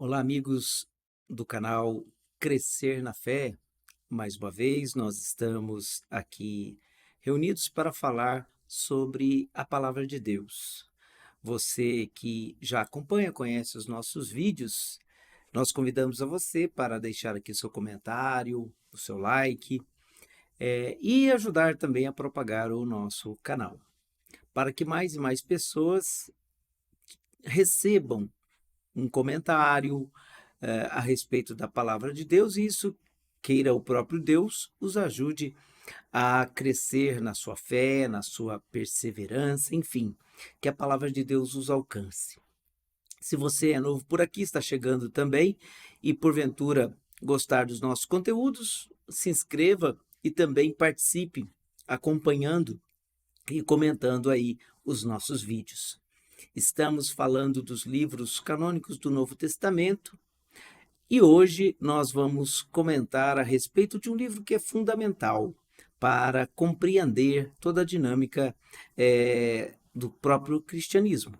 Olá, amigos do canal Crescer na Fé. Mais uma vez, nós estamos aqui reunidos para falar sobre a palavra de Deus. Você que já acompanha, conhece os nossos vídeos, nós convidamos a você para deixar aqui o seu comentário, o seu like, e ajudar também a propagar o nosso canal, para que mais e mais pessoas recebam um comentário a respeito da palavra de Deus, e isso, queira o próprio Deus, os ajude a crescer na sua fé, na sua perseverança, enfim, que a palavra de Deus os alcance. Se você é novo por aqui, está chegando também, e porventura gostar dos nossos conteúdos, se inscreva e também participe, acompanhando e comentando aí os nossos vídeos. Estamos falando dos livros canônicos do Novo Testamento, e hoje nós vamos comentar a respeito de um livro que é fundamental para compreender toda a dinâmica do próprio cristianismo,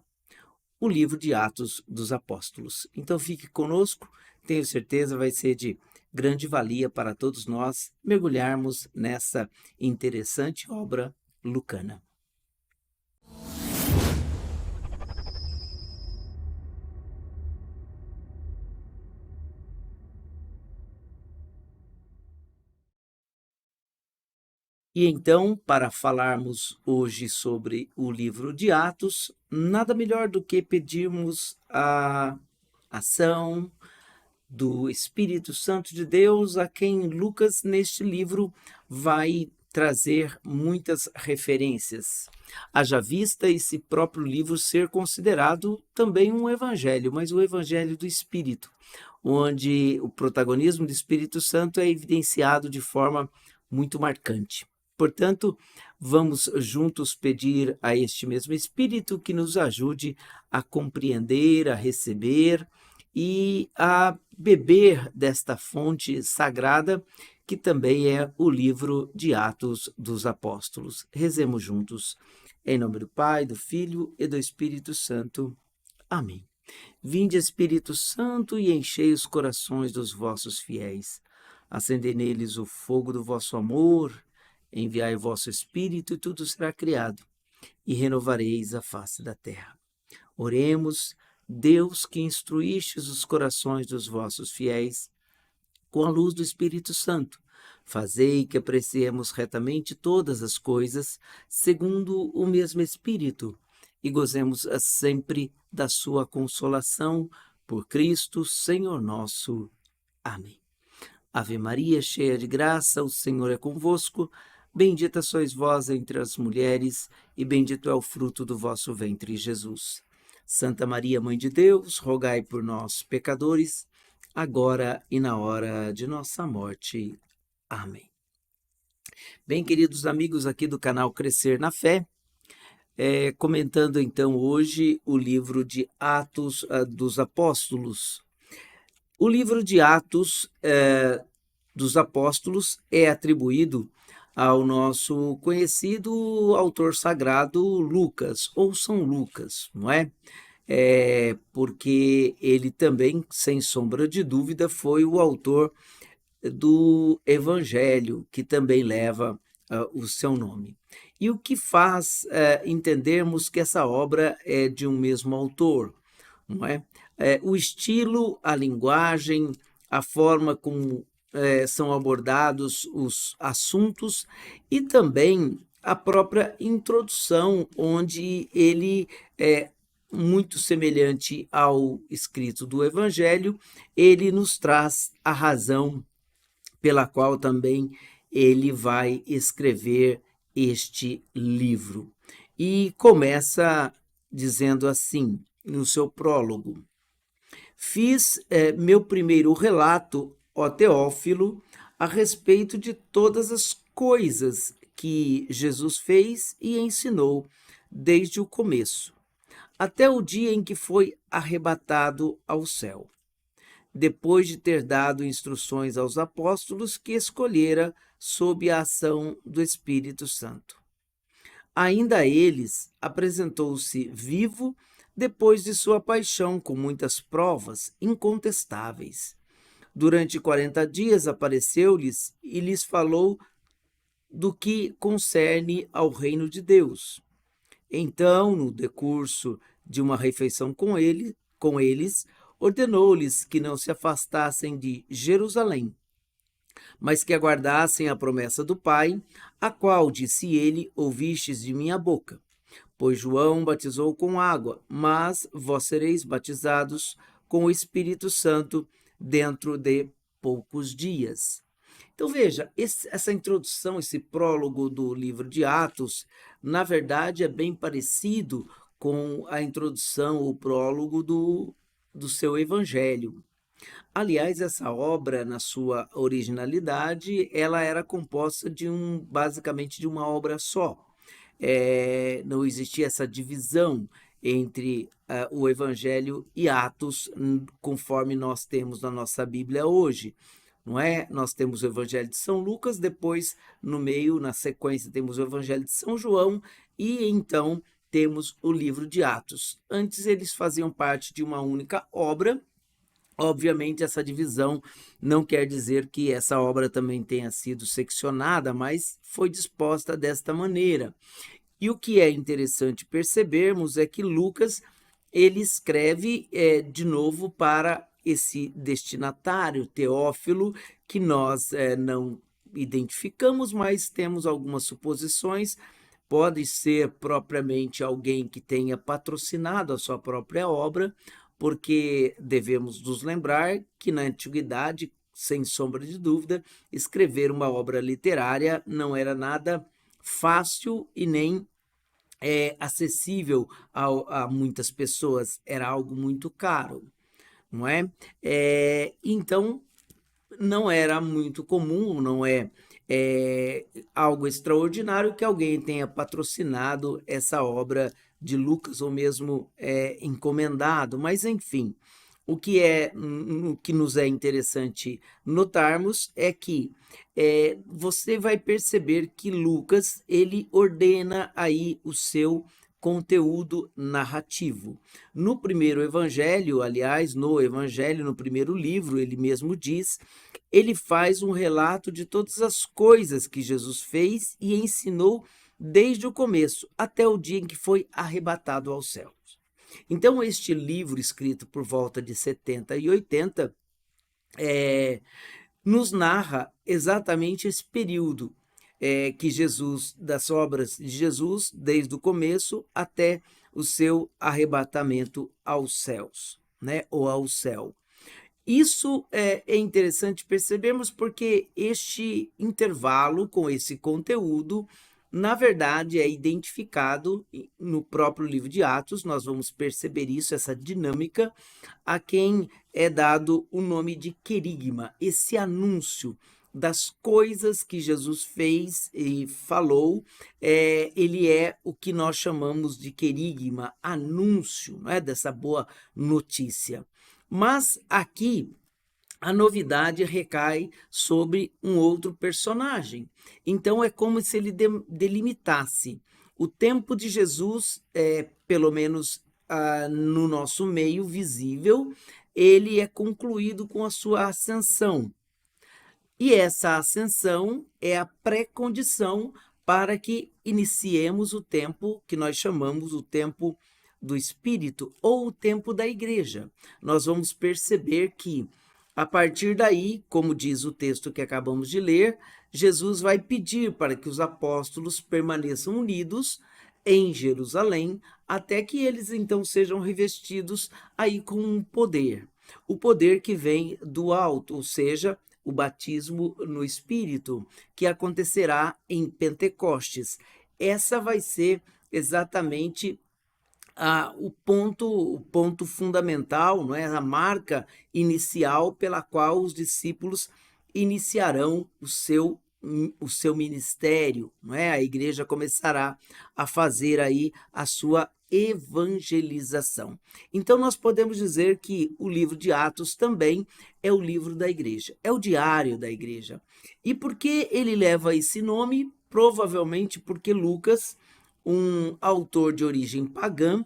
o livro de Atos dos Apóstolos. Então fique conosco, tenho certeza vai ser de grande valia para todos nós mergulharmos nessa interessante obra lucana. E então, para falarmos hoje sobre o livro de Atos, nada melhor do que pedirmos a ação do Espírito Santo de Deus, a quem Lucas, neste livro, vai trazer muitas referências. Haja vista esse próprio livro ser considerado também um evangelho, mas o evangelho do Espírito, onde o protagonismo do Espírito Santo é evidenciado de forma muito marcante. Portanto, vamos juntos pedir a este mesmo Espírito que nos ajude a compreender, a receber e a beber desta fonte sagrada, que também é o livro de Atos dos Apóstolos. Rezemos juntos. Em nome do Pai, do Filho e do Espírito Santo. Amém. Vinde, Espírito Santo, e enchei os corações dos vossos fiéis. Acendei neles o fogo do vosso amor. Enviai o vosso Espírito, e tudo será criado, e renovareis a face da terra. Oremos, Deus, que instruístes os corações dos vossos fiéis com a luz do Espírito Santo. Fazei que apreciemos retamente todas as coisas, segundo o mesmo Espírito, e gozemos sempre da sua consolação, por Cristo, Senhor nosso. Amém. Ave Maria, cheia de graça, o Senhor é convosco. Bendita sois vós entre as mulheres, e bendito é o fruto do vosso ventre, Jesus. Santa Maria, Mãe de Deus, rogai por nós, pecadores, agora e na hora de nossa morte. Amém. Bem, queridos amigos aqui do canal Crescer na Fé, comentando então hoje o livro de Atos dos Apóstolos. O livro de Atos dos Apóstolos é atribuído ao nosso conhecido autor sagrado Lucas, ou São Lucas, não é? Porque ele também, sem sombra de dúvida, foi o autor do Evangelho, que também leva o seu nome. E o que faz entendermos que essa obra é de um mesmo autor, não é? O estilo, a linguagem, a forma como são abordados os assuntos e também a própria introdução, onde ele é muito semelhante ao escrito do Evangelho, ele nos traz a razão pela qual também ele vai escrever este livro. E começa dizendo assim, no seu prólogo: fiz meu primeiro relato, ó Teófilo, a respeito de todas as coisas que Jesus fez e ensinou desde o começo, até o dia em que foi arrebatado ao céu, depois de ter dado instruções aos apóstolos que escolhera sob a ação do Espírito Santo. Ainda a eles apresentou-se vivo depois de sua paixão, com muitas provas incontestáveis. Durante 40 dias apareceu-lhes e lhes falou do que concerne ao reino de Deus. Então, no decurso de uma refeição com eles, ordenou-lhes que não se afastassem de Jerusalém, mas que aguardassem a promessa do Pai, a qual, disse ele, ouvistes de minha boca. Pois João batizou com água, mas vós sereis batizados com o Espírito Santo dentro de poucos dias. Então veja, essa introdução, esse prólogo do livro de Atos, na verdade é bem parecido com a introdução, o prólogo do seu evangelho. Aliás, essa obra, na sua originalidade, ela era composta basicamente de uma obra só. Não existia essa divisão entre o Evangelho e Atos, conforme nós temos na nossa Bíblia hoje. Não é? Nós temos o Evangelho de São Lucas, depois, no meio, na sequência, temos o Evangelho de São João e então temos o livro de Atos. Antes eles faziam parte de uma única obra. Obviamente, essa divisão não quer dizer que essa obra também tenha sido seccionada, mas foi disposta desta maneira. E o que é interessante percebermos é que Lucas ele escreve de novo para esse destinatário, Teófilo, que nós não identificamos, mas temos algumas suposições. Pode ser propriamente alguém que tenha patrocinado a sua própria obra, porque devemos nos lembrar que na antiguidade, sem sombra de dúvida, escrever uma obra literária não era nada fácil e nem acessível a muitas pessoas, era algo muito caro, não é? Então, não era muito comum, não é algo extraordinário que alguém tenha patrocinado essa obra de Lucas ou mesmo encomendado, mas enfim, o que nos é interessante notarmos é que você vai perceber que Lucas ele ordena aí o seu conteúdo narrativo. No primeiro evangelho, aliás, no primeiro livro, ele mesmo diz, ele faz um relato de todas as coisas que Jesus fez e ensinou desde o começo até o dia em que foi arrebatado aos céus. Então, este livro, escrito por volta de 70 e 80, nos narra exatamente esse período que Jesus, das obras de Jesus, desde o começo até o seu arrebatamento aos céus, né, ou ao céu. Isso é interessante percebermos porque este intervalo com esse conteúdo, na verdade, é identificado no próprio livro de Atos. Nós vamos perceber isso, essa dinâmica, a quem é dado o nome de querigma, esse anúncio das coisas que Jesus fez e falou, ele é o que nós chamamos de querigma, anúncio, não é, dessa boa notícia. Mas aqui a novidade recai sobre um outro personagem. Então é como se ele delimitasse o tempo de Jesus, pelo menos no nosso meio visível, ele é concluído com a sua ascensão. E essa ascensão é a pré-condição para que iniciemos o tempo que nós chamamos o tempo do Espírito ou o tempo da igreja. Nós vamos perceber que, a partir daí, como diz o texto que acabamos de ler, Jesus vai pedir para que os apóstolos permaneçam unidos em Jerusalém, até que eles então sejam revestidos aí com um poder. O poder que vem do alto, ou seja, o batismo no Espírito, que acontecerá em Pentecostes. Essa vai ser exatamente o ponto fundamental, não é? A marca inicial pela qual os discípulos iniciarão o seu ministério, não é? A igreja começará a fazer aí a sua evangelização. Então nós podemos dizer que o livro de Atos também é o livro da igreja, é o diário da igreja. E por que ele leva esse nome? Provavelmente porque Lucas, um autor de origem pagã,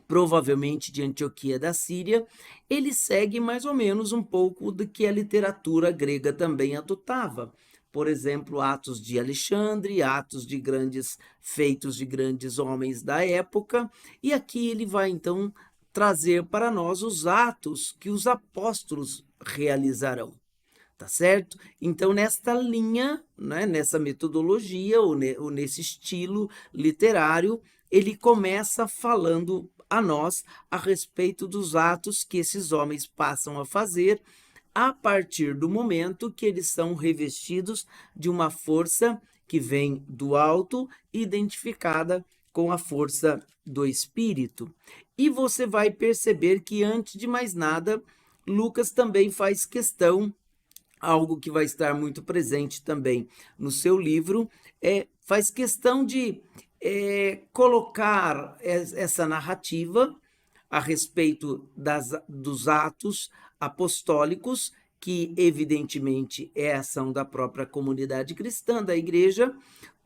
provavelmente de Antioquia da Síria, ele segue mais ou menos um pouco do que a literatura grega também adotava. Por exemplo, Atos de Alexandre, Atos de grandes feitos de grandes homens da época, e aqui ele vai então trazer para nós os atos que os apóstolos realizarão. Tá certo? Então, nesta linha, né, nessa metodologia, ou nesse estilo literário, ele começa falando a nós a respeito dos atos que esses homens passam a fazer a partir do momento que eles são revestidos de uma força que vem do alto, identificada com a força do Espírito. E você vai perceber que, antes de mais nada, Lucas também faz questão, algo que vai estar muito presente também no seu livro, faz questão de colocar essa narrativa a respeito dos atos apostólicos, que evidentemente é a ação da própria comunidade cristã, da igreja,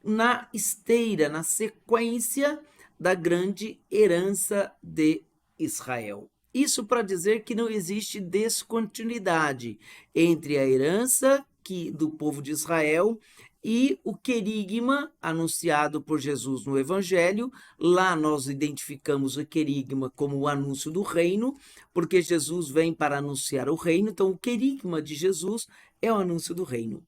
na esteira, na sequência da grande herança de Israel. Isso para dizer que não existe descontinuidade entre a herança do povo de Israel e o querigma anunciado por Jesus no Evangelho. Lá nós identificamos o querigma como o anúncio do reino, porque Jesus vem para anunciar o reino, então o querigma de Jesus é o anúncio do reino.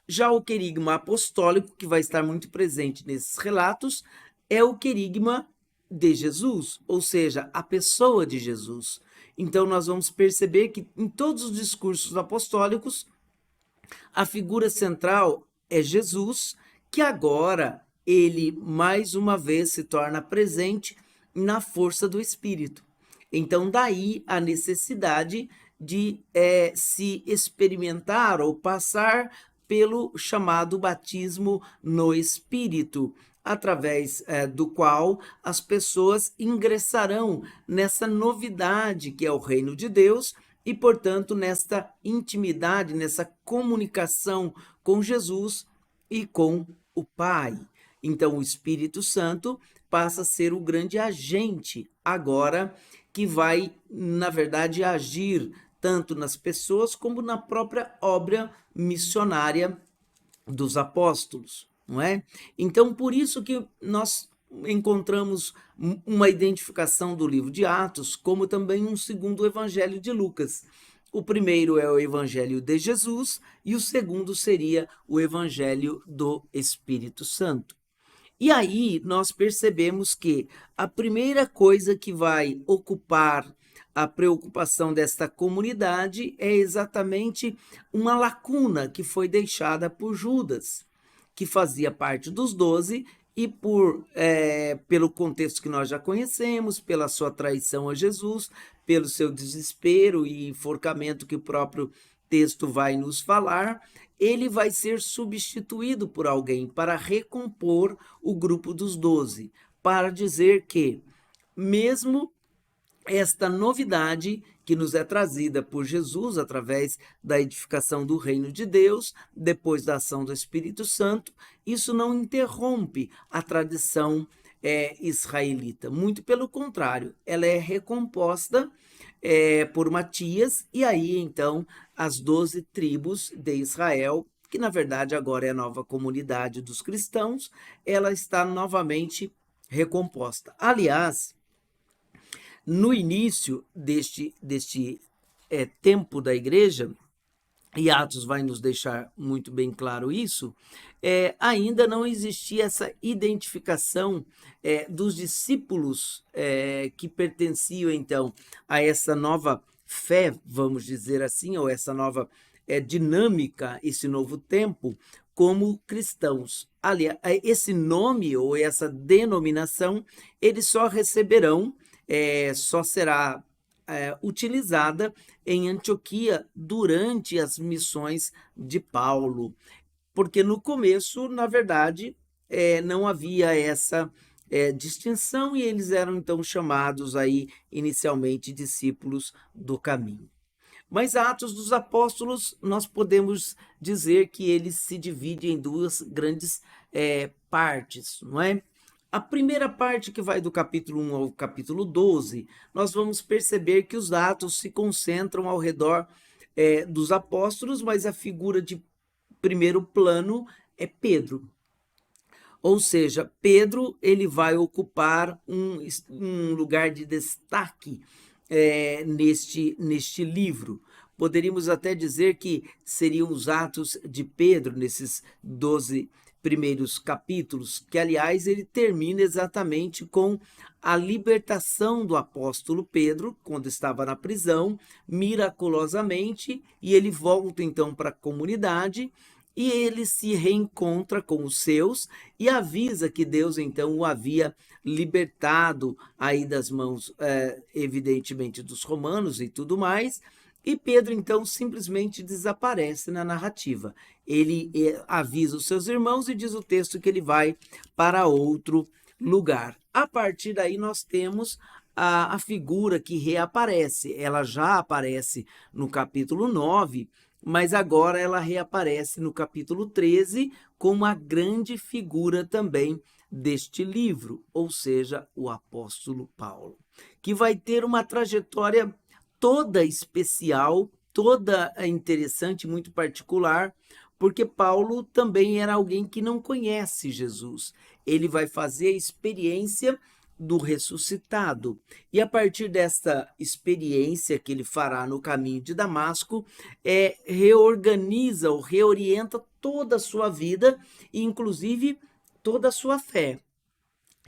Já o querigma apostólico, que vai estar muito presente nesses relatos, é o querigma de Jesus, ou seja, a pessoa de Jesus. Então nós vamos perceber que em todos os discursos apostólicos, a figura central é Jesus, que agora ele mais uma vez se torna presente na força do Espírito. Então daí a necessidade de se experimentar ou passar pelo chamado batismo no Espírito, através do qual as pessoas ingressarão nessa novidade que é o reino de Deus e, portanto, nesta intimidade, nessa comunicação com Jesus e com o Pai. Então, o Espírito Santo passa a ser o grande agente agora, que vai, na verdade, agir tanto nas pessoas como na própria obra missionária dos apóstolos, não é? Então, por isso que nós encontramos uma identificação do livro de Atos como também um segundo evangelho de Lucas. O primeiro é o evangelho de Jesus e o segundo seria o evangelho do Espírito Santo. E aí nós percebemos que a primeira coisa que vai ocupar a preocupação desta comunidade é exatamente uma lacuna que foi deixada por Judas, que fazia parte dos 12 e pelo contexto que nós já conhecemos, pela sua traição a Jesus, pelo seu desespero e enforcamento que o próprio texto vai nos falar, ele vai ser substituído por alguém para recompor o grupo dos 12, para dizer que, mesmo esta novidade que nos é trazida por Jesus através da edificação do reino de Deus, depois da ação do Espírito Santo, isso não interrompe a tradição israelita. Muito pelo contrário, ela é recomposta por Matias, e aí então as 12 tribos de Israel, que na verdade agora é a nova comunidade dos cristãos, ela está novamente recomposta. Aliás, no início deste tempo da igreja, e Atos vai nos deixar muito bem claro isso, ainda não existia essa identificação dos discípulos que pertenciam então a essa nova fé, vamos dizer assim, ou essa nova dinâmica, esse novo tempo, como cristãos. Aliás, esse nome ou essa denominação, eles só receberão, só será utilizada em Antioquia durante as missões de Paulo, porque no começo, na verdade, não havia essa distinção, e eles eram então chamados aí inicialmente discípulos do caminho. Mas Atos dos Apóstolos, nós podemos dizer que ele se divide em duas grandes partes, não é? A primeira parte, que vai do capítulo 1 ao capítulo 12, nós vamos perceber que os atos se concentram ao redor dos apóstolos, mas a figura de primeiro plano é Pedro. Ou seja, Pedro ele vai ocupar um lugar de destaque neste livro. Poderíamos até dizer que seriam os Atos de Pedro, nesses 12 primeiros capítulos, que, aliás, ele termina exatamente com a libertação do apóstolo Pedro, quando estava na prisão, miraculosamente, e ele volta então para a comunidade, e ele se reencontra com os seus e avisa que Deus então o havia libertado aí das mãos, evidentemente, dos romanos e tudo mais. E Pedro então simplesmente desaparece na narrativa. Ele avisa os seus irmãos e diz o texto que ele vai para outro lugar. A partir daí nós temos a figura que reaparece. Ela já aparece no capítulo 9, mas agora ela reaparece no capítulo 13 como a grande figura também deste livro, ou seja, o apóstolo Paulo, que vai ter uma trajetória toda especial, toda interessante, muito particular, porque Paulo também era alguém que não conhece Jesus. Ele vai fazer a experiência do ressuscitado. E a partir desta experiência que ele fará no caminho de Damasco, reorganiza ou reorienta toda a sua vida, inclusive toda a sua fé.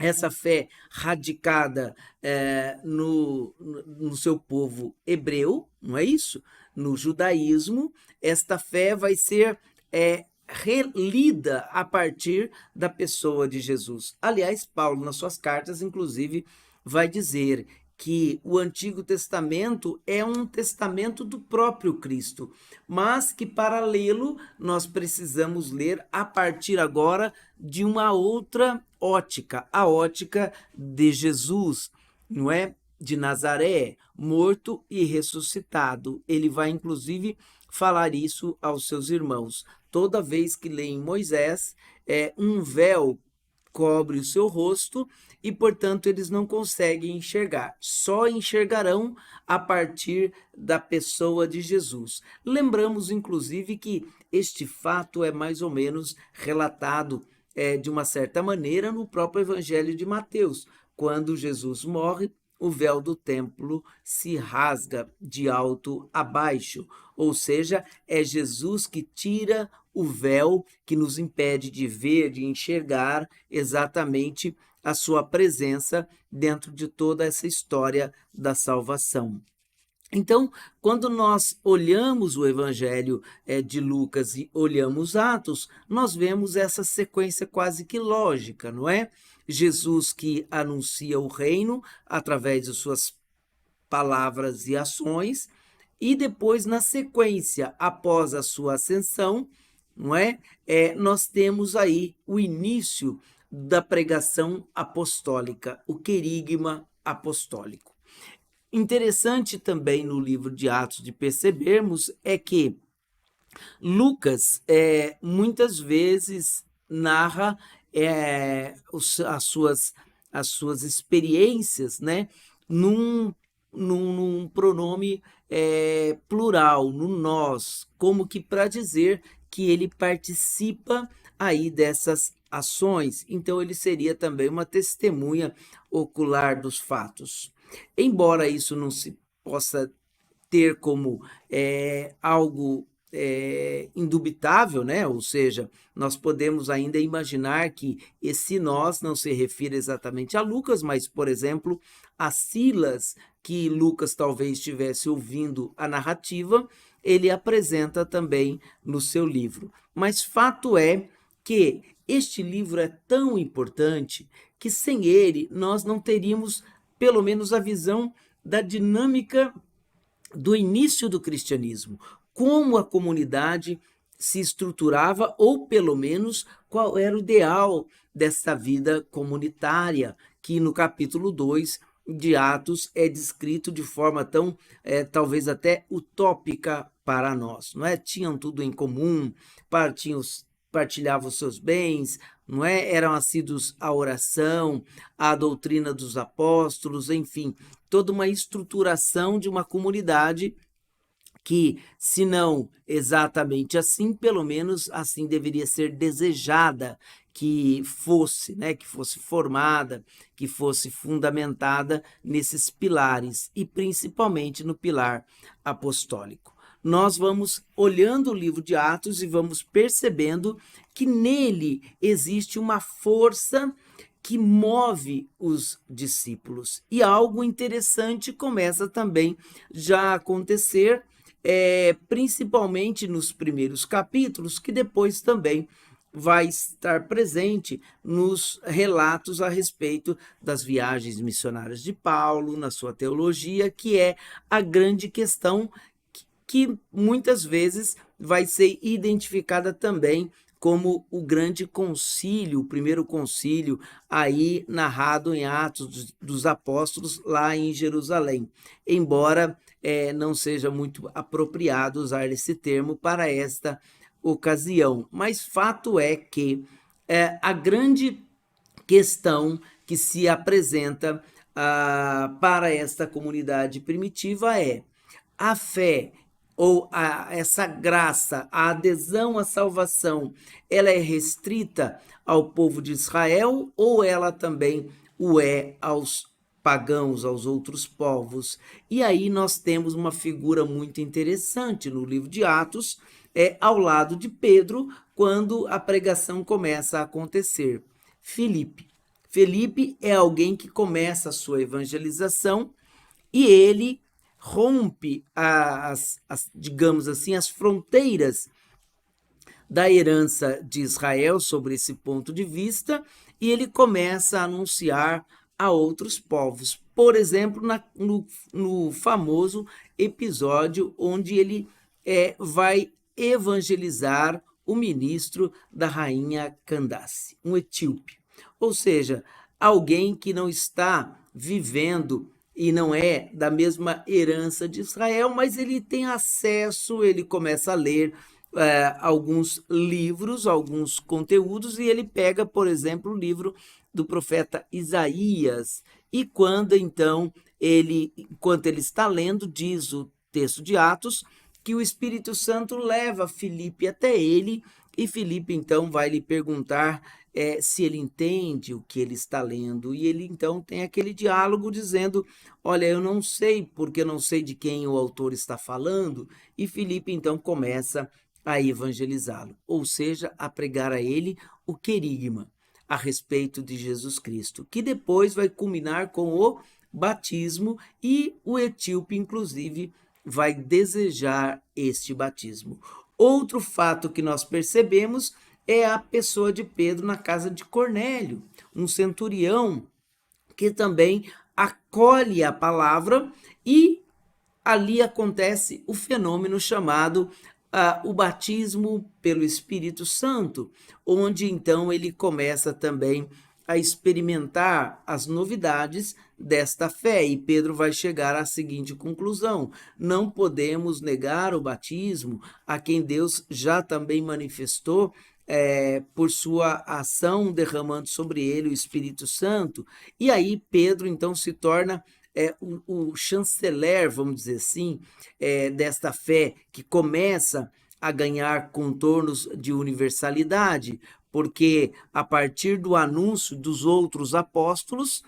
Essa fé radicada no seu povo hebreu, não é isso? No judaísmo, esta fé vai ser relida a partir da pessoa de Jesus. Aliás, Paulo, nas suas cartas, inclusive, vai dizer que o Antigo Testamento é um testamento do próprio Cristo, mas que para lê-lo nós precisamos ler a partir agora de uma outra ótica, a ótica de Jesus, não é? De Nazaré, morto e ressuscitado. Ele vai inclusive falar isso aos seus irmãos. Toda vez que leem Moisés, um véu cobre o seu rosto e, portanto, eles não conseguem enxergar. Só enxergarão a partir da pessoa de Jesus. Lembramos, inclusive, que este fato é mais ou menos relatado de uma certa maneira no próprio Evangelho de Mateus. Quando Jesus morre, o véu do templo se rasga de alto a baixo, ou seja, é Jesus que tira o véu que nos impede de ver, de enxergar exatamente a sua presença dentro de toda essa história da salvação. Então, quando nós olhamos o Evangelho de Lucas e olhamos Atos, nós vemos essa sequência quase que lógica, não é? Jesus que anuncia o reino através de suas palavras e ações, e depois, na sequência, após a sua ascensão, não é? Nós temos aí o início da pregação apostólica, o querigma apostólico. Interessante também no livro de Atos de percebermos que Lucas muitas vezes narra as suas experiências, né, num pronome plural, no nós, como que para dizer que ele participa aí dessas ações. Então ele seria também uma testemunha ocular dos fatos. Embora isso não se possa ter como algo indubitável, né? Ou seja, nós podemos ainda imaginar que esse nós não se refira exatamente a Lucas, mas, por exemplo, a Silas, que Lucas talvez estivesse ouvindo a narrativa, ele apresenta também no seu livro. Mas fato é que este livro é tão importante que sem ele nós não teríamos pelo menos a visão da dinâmica do início do cristianismo, como a comunidade se estruturava, ou pelo menos qual era o ideal dessa vida comunitária, que no capítulo 2 de Atos é descrito de forma tão, talvez até utópica para nós, não é? Tinham tudo em comum, partilhavam os seus bens, não é? Eram assíduos à oração, à doutrina dos apóstolos, enfim, toda uma estruturação de uma comunidade que, se não exatamente assim, pelo menos assim deveria ser desejada que fosse, né, que fosse formada, que fosse fundamentada nesses pilares e principalmente no pilar apostólico. Nós vamos olhando o livro de Atos e vamos percebendo que nele existe uma força que move os discípulos. E algo interessante começa também já a acontecer, principalmente nos primeiros capítulos, que depois também vai estar presente nos relatos a respeito das viagens missionárias de Paulo, na sua teologia, que é a grande questão que muitas vezes vai ser identificada também como o grande concílio, o primeiro concílio aí narrado em Atos dos Apóstolos lá em Jerusalém, embora não seja muito apropriado usar esse termo para esta ocasião, mas fato é que a grande questão que se apresenta para esta comunidade primitiva é a fé ou essa graça, a adesão à salvação, ela é restrita ao povo de Israel ou ela também o é aos pagãos, aos outros povos? E aí nós temos uma figura muito interessante no livro de Atos, ao lado de Pedro, quando a pregação começa a acontecer. Filipe. Filipe é alguém que começa a sua evangelização e ele rompe digamos assim, as fronteiras da herança de Israel sobre esse ponto de vista, e ele começa a anunciar a outros povos. Por exemplo, no famoso episódio onde ele vai evangelizar o ministro da rainha Candace, um etíope. Ou seja, alguém que não está vivendo e não é da mesma herança de Israel, mas ele tem acesso, ele começa a ler alguns livros, alguns conteúdos, e ele pega, por exemplo, o livro do profeta Isaías, e quando então enquanto ele está lendo, diz o texto de Atos, que o Espírito Santo leva Filipe até ele, e Filipe então vai lhe perguntar se ele entende o que ele está lendo, e ele então tem aquele diálogo dizendo, olha, eu não sei, porque eu não sei de quem o autor está falando, e Filipe então começa a evangelizá-lo, ou seja, a pregar a ele o querigma a respeito de Jesus Cristo, que depois vai culminar com o batismo, e o etíope, inclusive, vai desejar este batismo. Outro fato que nós percebemos é a pessoa de Pedro na casa de Cornélio, um centurião que também acolhe a palavra, e ali acontece o fenômeno chamado o batismo pelo Espírito Santo, onde então ele começa também a experimentar as novidades desta fé, e Pedro vai chegar à seguinte conclusão: não podemos negar o batismo a quem Deus já também manifestou por sua ação derramando sobre ele o Espírito Santo. E aí Pedro então se torna o chanceler, vamos dizer assim, desta fé, que começa a ganhar contornos de universalidade, porque a partir do anúncio dos outros apóstolos,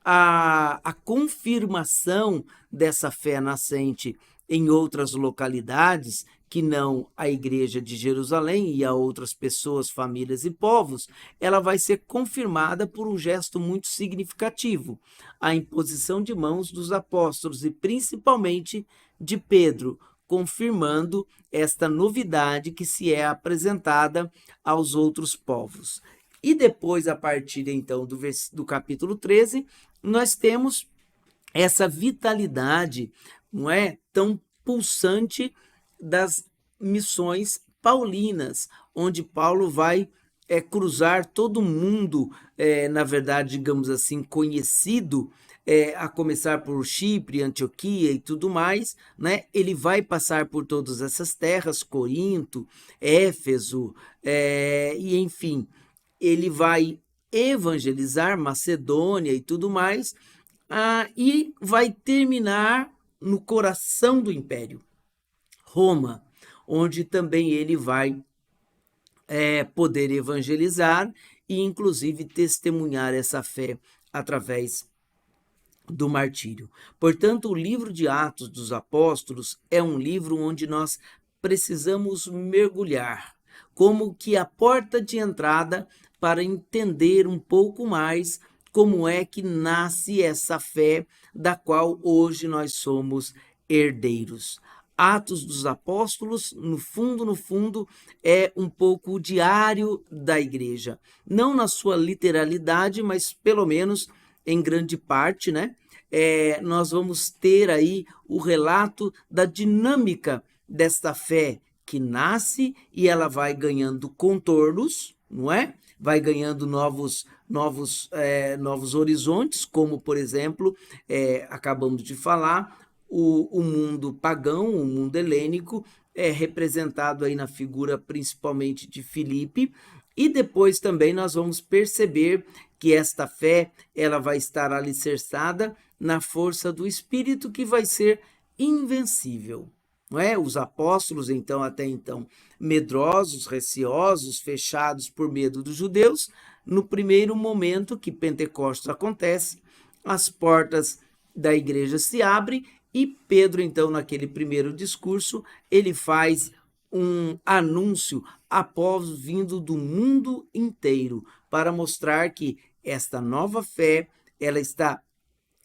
a confirmação dessa fé nascente em outras localidades, que não a igreja de Jerusalém e a outras pessoas, famílias e povos, ela vai ser confirmada por um gesto muito significativo, a imposição de mãos dos apóstolos e principalmente de Pedro, confirmando esta novidade que se é apresentada aos outros povos. E depois, a partir então do capítulo 13, nós temos essa vitalidade, não é, tão pulsante das missões paulinas, onde Paulo vai cruzar todo mundo, na verdade, digamos assim, conhecido, a começar por Chipre, Antioquia e tudo mais, né? Ele vai passar por todas essas terras, Corinto, Éfeso, e enfim, ele vai evangelizar Macedônia e tudo mais, e vai terminar no coração do império, Roma, onde também ele vai poder evangelizar e, inclusive, testemunhar essa fé através do martírio. Portanto, o livro de Atos dos Apóstolos é um livro onde nós precisamos mergulhar, como que a porta de entrada para entender um pouco mais como é que nasce essa fé da qual hoje nós somos herdeiros. Atos dos Apóstolos, no fundo, é um pouco o diário da igreja. Não na sua literalidade, mas pelo menos em grande parte, né? Nós vamos ter aí o relato da dinâmica desta fé que nasce e ela vai ganhando contornos, não é? Vai ganhando novos horizontes, como, por exemplo, acabamos de falar, o mundo pagão, o mundo helênico, é representado aí na figura principalmente de Filipe, e depois também nós vamos perceber que esta fé ela vai estar alicerçada na força do Espírito, que vai ser invencível. Não é? Os apóstolos, então, até então, medrosos, receosos, fechados por medo dos judeus, no primeiro momento que Pentecostes acontece, as portas da igreja se abrem e Pedro, então, naquele primeiro discurso, ele faz um anúncio após vindo do mundo inteiro para mostrar que esta nova fé ela está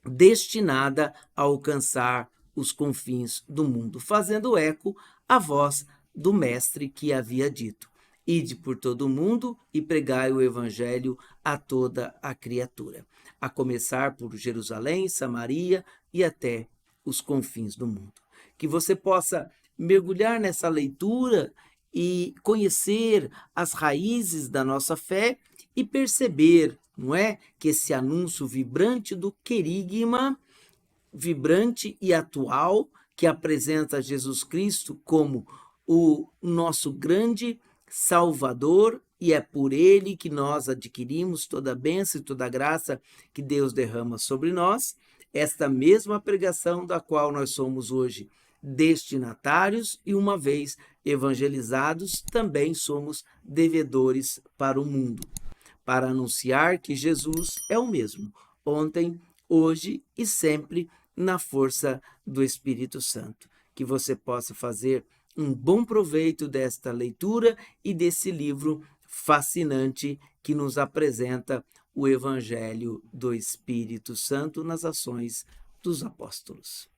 destinada a alcançar os confins do mundo, fazendo eco à voz do mestre que havia dito: ide por todo o mundo e pregai o evangelho a toda a criatura, a começar por Jerusalém, Samaria e até os confins do mundo. Que você possa mergulhar nessa leitura e conhecer as raízes da nossa fé e perceber, não é, que esse anúncio vibrante do querigma, vibrante e atual, que apresenta Jesus Cristo como o nosso grande Salvador, e é por ele que nós adquirimos toda a bênção e toda a graça que Deus derrama sobre nós, esta mesma pregação da qual nós somos hoje destinatários e, uma vez evangelizados, também somos devedores para o mundo, para anunciar que Jesus é o mesmo, ontem, hoje e sempre, na força do Espírito Santo. Que você possa fazer um bom proveito desta leitura e desse livro fascinante que nos apresenta o Evangelho do Espírito Santo nas ações dos apóstolos.